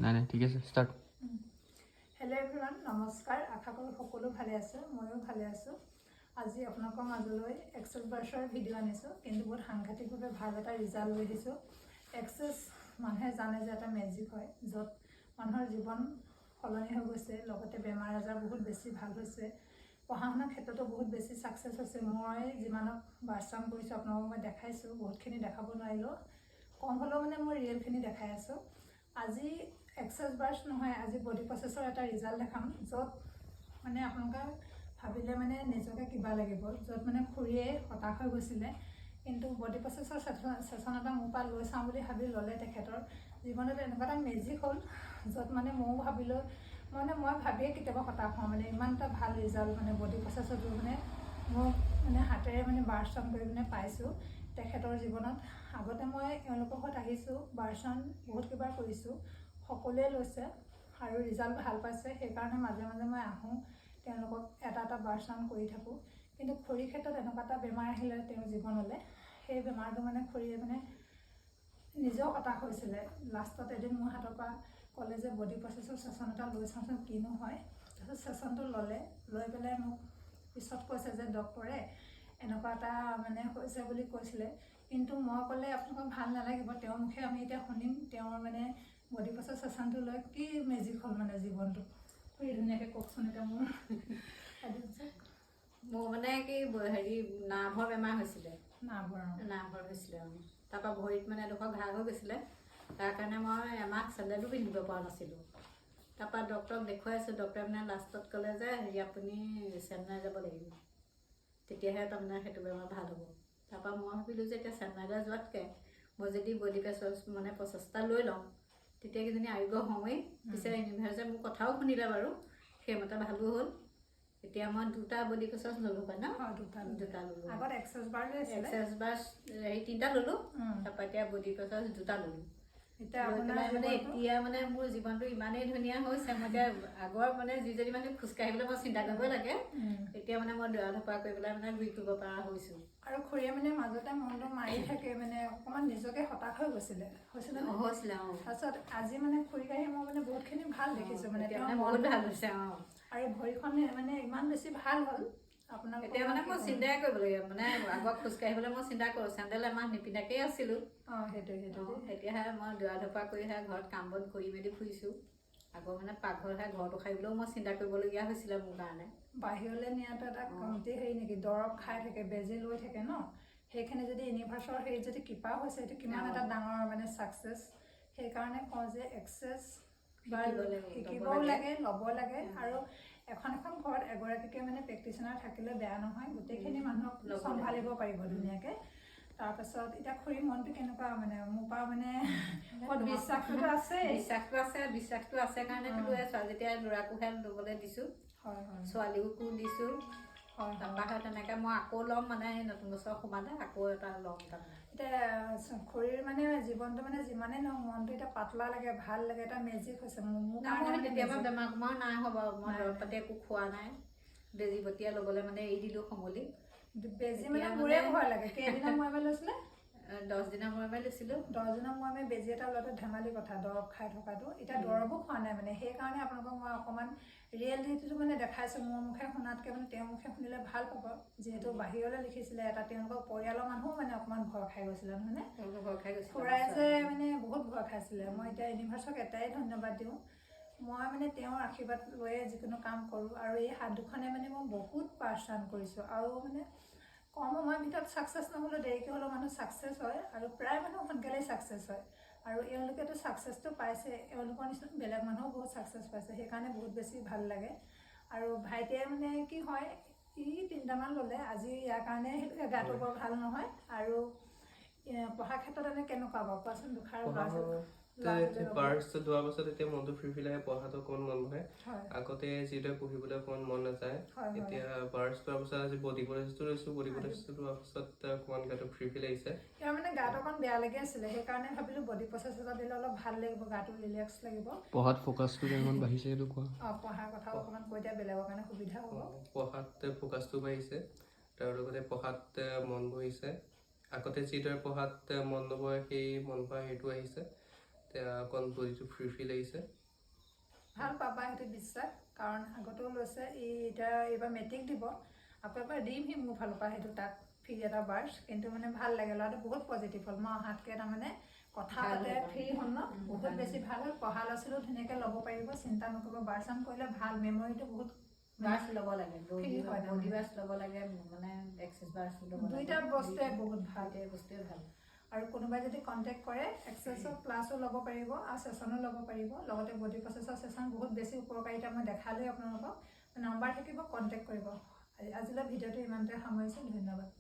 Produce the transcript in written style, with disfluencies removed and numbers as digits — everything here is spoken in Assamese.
নাই ঠিক আছে ষ্টাৰ্ট। হেল্ল' এভৰিৱান, নমস্কাৰ। আশা কৰোঁ সকলো ভালে আছে, ময়ো ভালে আছোঁ। আজি আপোনালোকৰ মাজলৈ এক্সেছ বাৰ্ছৰ ভিডিঅ' আনিছোঁ, কিন্তু বহুত সাংঘাতিকভাৱে ভাল এটা ৰিজাল্ট লৈ দিছোঁ। এক্সেছ মানুহে জানে যে এটা মেজিক হয়, য'ত মানুহৰ জীৱন সলনি হৈ গৈছে, লগতে বেমাৰ আজাৰ বহুত বেছি ভাল হৈছে, পঢ়া শুনাৰ ক্ষেত্ৰতো বহুত বেছি ছাকচেছ হৈছে। মই যিমানক বাৰ্চাম কৰিছোঁ আপোনালোকক মই দেখাইছোঁ, বহুতখিনি দেখাব নোৱাৰিলোঁ, কম হ'লেও মানে মই ৰিয়েলখিনি দেখাই আছোঁ। আজি এক্সেছ বাৰ্ছ নহয়, আজি বডি প্ৰচেছৰ এটা ৰিজাল্ট দেখাম, য'ত মানে আপোনালোকে ভাবিলে মানে নিজকে কিবা লাগিব, য'ত মানে খুৰীয়ে হতাশ হৈ গৈছিলে, কিন্তু বডি প্ৰচেছৰ ছেশ্যন এটা মোৰ পৰা লৈ চাওঁ বুলি ভাবি ল'লে। তেখেতৰ জীৱনত এনেকুৱা এটা মেজিক হ'ল, য'ত মানে ময়ো ভাবিলোঁ, মই ভাবিয়ে কেতিয়াবা হতাশ হওঁ, মানে ইমান এটা ভাল ৰিজাল্ট মানে বডি প্ৰচেছতো মানে মোক মানে হাতেৰে মানে বাৰ্চাম কৰি পিনে পাইছোঁ তেখেতৰ জীৱনত। আগতে মই এওঁলোকৰ ঘৰত আহিছোঁ, বাৰ্চাম বহুত কিবাৰ কৰিছোঁ, সকলোৱে লৈছে আৰু ৰিজাল্ট ভাল পাইছে। সেইকাৰণে মাজে মাজে মই আহোঁ, তেওঁলোকক এটা এটা বাৰ্চাম কৰি থাকোঁ। কিন্তু খুৰীৰ ক্ষেত্ৰত এনেকুৱা এটা বেমাৰ আহিলে তেওঁৰ জীৱনলৈ, সেই বেমাৰটো মানে খুৰীয়ে মানে নিজেও হতাশ হৈছিলে। লাষ্টত এদিন মোৰ হাতৰ পৰা ক'লে যে বডি প্ৰচেছৰ ছেশ্যন এটা লৈ চাওঁচোন কিনো হয়। তাৰপিছত ছেশ্যনটো ল'লে, লৈ পেলাই মোক পিছত কৈছে যে ডক্টৰে এনেকুৱা এটা মানে হৈছে বুলি কৈছিলে, কিন্তু মই ক'লে আপোনালোকক ভাল নালাগিব, তেওঁৰ মুখে আমি এতিয়া শুনিম তেওঁৰ মানে বডি প্ৰচেছ ছেশ্যনটো লৈ কি মেজিক হ'ল মানে জীৱনটো। খুৰী ধুনীয়াকৈ কওকচোন এতিয়া মোৰ মানে কি হেৰি নাৰ্ভৰ বেমাৰ হৈছিলে, নাৰ্ভৰ হৈছিলে। তাৰপৰা ভৰিত মানে এডোখৰ ঘাঁ হৈ গৈছিলে, তাৰ কাৰণে মই এমাহ চেণ্ডেলো পিন্ধিব পৰা নাছিলোঁ। তাৰপৰা ডক্টৰক দেখুৱাইছোঁ, ডক্টৰে মানে লাষ্টত ক'লে যে হেৰি আপুনি চেন্নাই যাব লাগিব, তেতিয়াহে তাৰমানে সেইটো বেমাৰ ভাল হ'ব। তাৰপৰা মই ভাবিলোঁ যে এতিয়া চেন্নাইলৈ যোৱাতকৈ মই যদি বডি মানে প্ৰচেষ্টা লৈ লওঁ, তেতিয়া কিজানি আৰোগ্য হওঁৱেই। পিছে ইউনিভাৰ্ছে মোৰ কথাও শুনিলে বাৰু, সেইমতে ভালো হ'ল। এতিয়া মই 2টা বডি প্ৰচেছ ল'লোঁ হয় ন, 2টা ল'লোঁ। আগত এক্সেছ বাৰ্ছ হেৰি 3টা ল'লোঁ, তাৰপৰা এতিয়া বডি প্ৰচেছ 2টা ল'লোঁ। এতিয়া মানে মোৰ জীৱনটো ইমানেই ধুনীয়া হৈছে। মই এতিয়া আগৰ মানে যিজনী মানুহ খোজকাঢ়িবলৈ মই চিন্তা কৰিব লাগে, এতিয়া মানে মই দৌৰা ধপৰা কৰি পেলাই মানে ঘূৰি ফুৰিব পৰা হৈছোঁ। আৰু খুৰীয়ে মানে মাজতে মনটো মাৰি থাকে, মানে অকণমান নিজকে হতাশ হৈ হৈছিলে তাৰপিছত আজি মানে খুৰীক আহি মই মানে বহুতখিনি ভাল দেখিছোঁ, মানে বহুত ভাল হৈছে। আৰু ভৰিখন মানে ইমান বেছি ভাল হ'ল। আপোনাক এতিয়া মানে মই চিন্তাই কৰিব লাগে, মানে আগত খোজকাঢ়িবলৈ মই চিন্তা কৰোঁ, চেণ্ডেল এমাহ নিপিন্ধাকেই আছিলোঁ। এতিয়াহে মই দৌৰা ধপৰা কৰিহে ঘৰত কাম বন কৰি মেলি ফুৰিছোঁ। আকৌ মানে পাকঘৰহে ঘৰটো সাৰিবলৈও মই চিন্তা কৰিবলগীয়া হৈছিলে মোৰ কাৰণে। বাহিৰলৈ নিয়াটো এটা কমতি হেৰি নেকি, দৰৱ খাই থাকে, বেজি লৈ থাকে ন, সেইখিনি যদি ইউনিভাৰ্চৰ হেৰিত যদি কৃপা হৈছে, সেইটো কিমান এটা ডাঙৰ মানে ছাকচেছ। সেইকাৰণে কওঁ যে এক্সেছ শিকিবও লাগে, ল'ব লাগে। আৰু এখন ঘৰত এগৰাকীকে মানে প্ৰেক্টিচনাৰ থাকিলে বেয়া নহয়, গোটেইখিনি মানুহক চম্ভালিব পাৰিব ধুনীয়াকৈ। তাৰপাছত এতিয়া খুৰীৰ মনটো কেনেকুৱা, মানে মোৰ পৰা মানে বিশ্বাসটো আছে কাৰণেতো লৈ আছোঁ। যেতিয়া ল'ৰাকোহে ল'বলৈ দিছোঁ, ছোৱালীকো দিছোঁ। তাৰপৰা তেনেকৈ মই আকৌ ল'ম, মানে নতুন বছৰ সোমালে আকৌ এটা ল'ম। এতিয়া খুৰীৰ মানে জীৱনটো মানে যিমানেই নহওক মনটো এতিয়া পাতলা লাগে, ভাল লাগে, এটা মেজিক হৈছে মোৰ কাৰণে। কেতিয়াবা বেমাৰ নাই হ'ব, মই দৰৱ পাতি একো খোৱা নাই, বেজি বটিয়া ল'বলৈ মানে এৰি দিলোঁ সমলি। বেজি মানে মোৰে ভয় লাগে। কেইদিনৰ মূৰে লৈছিলে? 10 দিনৰ মূৰে লৈছিলোঁ। 10 দিনৰ মূৰে বেজি এটা লোৱাটো ধেমালি কথা, দৰৱ খাই থকাটো। এতিয়া দৰৱো খোৱা নাই মানে, সেইকাৰণে আপোনালোকক মই অকণমান ৰিয়েলিটিটো মানে দেখাইছোঁ। মোৰ মুখে শুনাতকৈ মানে তেওঁৰ মুখে শুনিলে ভাল পাব, যিহেতু বাহিৰলৈ লিখিছিলে এটা, তেওঁলোকৰ পৰিয়ালৰ মানুহো মানে অকণমান ভয় খাই গৈছিলে নহয়, খুৰাই যে মানে বহুত ভয় খাইছিলে। মই এতিয়া ইউনিভাৰ্চক এটাই ধন্যবাদ দিওঁ, মই মানে তেওঁৰ আশীৰ্বাদ লৈয়ে যিকোনো কাম কৰোঁ। আৰু এই হাত দুখনে মানে মই বহুত বাৰ্চাম কৰিছোঁ, আৰু মানে কম সময়ৰ ভিতৰত ছাকচেছ নহ'লেও দেৰিকৈ হ'লেও মানুহ ছাকচেছ হয়, আৰু প্ৰায় মানুহ সোনকালেই ছাকচেছ হয়। আৰু এওঁলোকেতো ছাকচেছটো পাইছে, এওঁলোকৰ নিচিনা বেলেগ মানুহো বহুত ছাকচেছ পাইছে, সেইকাৰণে বহুত বেছি ভাল লাগে। আৰু ভাইটিয়ে মানে কি হয়, 3টামান ল'লে আজি, ইয়াৰ কাৰণে সেইটো গাটো বৰ ভাল নহয়। আৰু পঢ়া ক্ষেত্ৰত এনে কেনেকুৱা বাৰু কোৱাচোন? বাৰ্ছ লোৱাৰ পাছত এতিয়া মনটো ফ্ৰী লাগে, পঢ়াটো অকণমান মন বহে। আগতে যিদৰে পঢ়িবলৈ অকণমান মন নাযায়, এতিয়া বাৰ্ছ লোৱাৰ পাছত আজি বডি প্ৰচেছটো লৈছোঁ, বডি প্ৰচেছটো লোৱাৰ পাছত অকণমান গাটো ফ্ৰী লাগিছে। ইয়াৰ মানে গাটো অকণ বেয়া লাগি আছিলে, সেইকাৰণে ভাবিলোঁ বডি প্ৰচেছ এটা দিলে অলপ ভাল লাগিব, গাটো ৰিলেক্স লাগিব। পঢ়াত ফ'কাছটো কেইমান বাঢ়িছে সেইটো কোৱা। পঢ়াৰ কথাও অকণমান কৈ দিয়া, বেলেগৰ কাৰণে সুবিধা হ'ব। পঢ়াত ফ'কাছটো বাঢ়িছে, তাৰ লগতে পঢ়াত মন বহিছে। আগতে যিদৰে পঢ়াত মন নবহে, সেই মন বহা সেইটো আহিছে। এতিয়া অকণ বডিটো ফ্ৰী ফ্ৰী লাগিছে। ভাল পাবা সেইটো বিশ্বাস, কাৰণ আগতেও লৈছে, এতিয়া এইবাৰ মেট্ৰিক দিব, আকৌ এবাৰ দিম সি মোৰ ফালৰ পৰা সেইটো তাক ফ্ৰী এটা বাৰ্ছ, কিন্তু মানে ভাল লাগে, ল'ৰাটো বহুত পজিটিভ হ'ল। মই অহাতকৈ তাৰমানে কথা পাতে ফ্ৰী হ'ল ন, বহুত বেছি ভাল হ'ল। পঢ়া ল'ৰা ছোৱালীও ধুনীয়াকৈ ল'ব পাৰিব, চিন্তা নকৰিব। বাৰ্ছাম কৰিলে ভাল, মেমৰিটো বহুত বাৰ্ছ ল'ব লাগে, ফ্ৰী হয় বডি বাৰ্ছ ল'ব লাগে, মানে এক্সেছ বাৰ্ছ ল'ব লাগে। দুইটা বস্তুৱে বহুত ভাল, দুইটা বস্তুৱে ভাল। আৰু কোনোবাই যদি কণ্টেক্ট কৰে এক্সেছৰ ক্লাছো ল'ব পাৰিব আৰু ছেশ্যনো ল'ব পাৰিব, লগতে বডি প্ৰচেছৰ ছেশ্যন বহুত বেছি উপকাৰিতা মই দেখালোৱে আপোনালোকক। নম্বৰ থাকিব, কণ্টেক্ট কৰিব। আজিলৈ ভিডিঅ'টো ইমানতে সামৰিছোঁ, ধন্যবাদ।